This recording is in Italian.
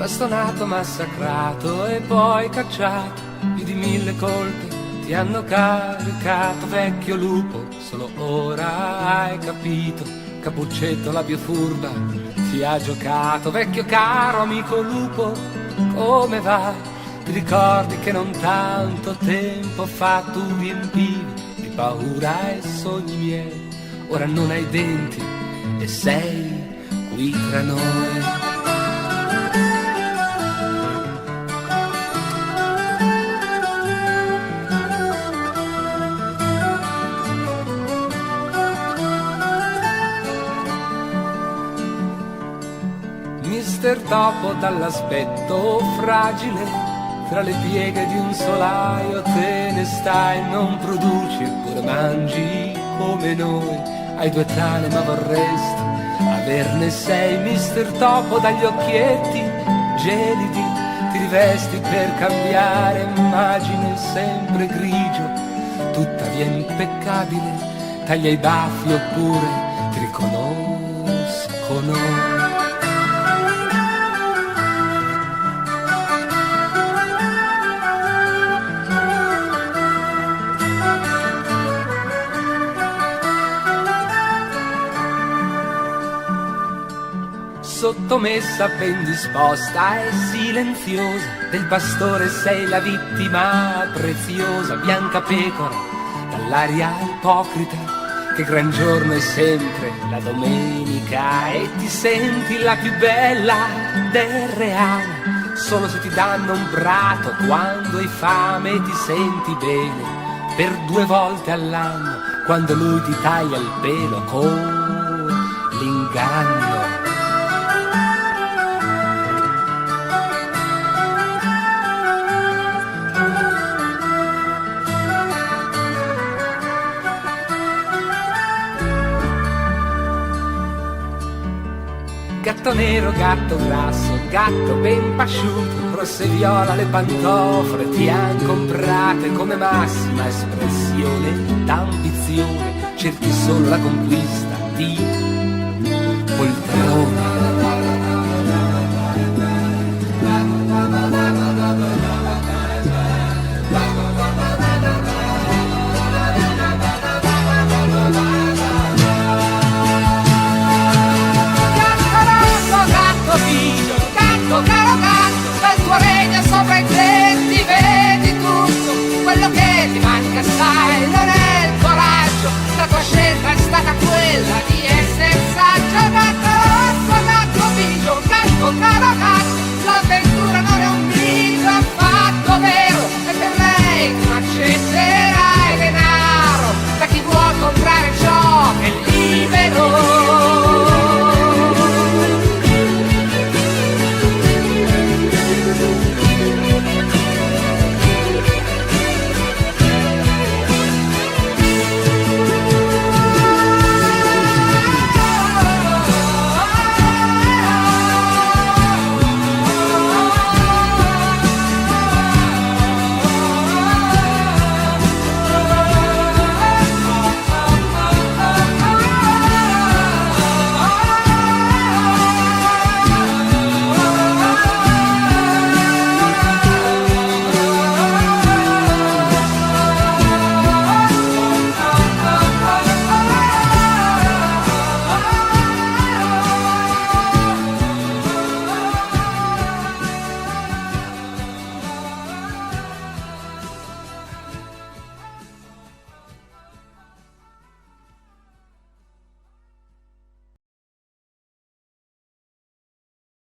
bastonato, massacrato e poi cacciato. Più di 1000 colpe ti hanno caricato, vecchio lupo, solo ora hai capito. Cappuccetto la più furba ti ha giocato. Vecchio caro amico lupo, come va? Ti ricordi che non tanto tempo fa tu riempivi di paura e sogni miei? Ora non hai denti e sei qui tra noi. Mister Topo dall'aspetto fragile, tra le pieghe di un solaio te ne stai, non produci eppure mangi come noi. Hai 2 tane ma vorresti averne 6. Mister Topo dagli occhietti gelidi ti rivesti per cambiare immagine, sempre grigio, tuttavia impeccabile. Taglia i baffi oppure ti riconoscono. Sottomessa, ben disposta e silenziosa, del pastore sei la vittima preziosa. Bianca pecora, dall'aria ipocrita, che gran giorno è sempre la domenica. E ti senti la più bella del reame, solo se ti danno un prato quando hai fame. Ti senti bene per 2 volte all'anno, quando lui ti taglia il pelo con l'inganno. Gatto nero, gatto grasso, gatto ben pasciuto, rosso e viola le pantofole ti han comprate come massima espressione d'ambizione. Cerchi solo la conquista di poltrone. Gatto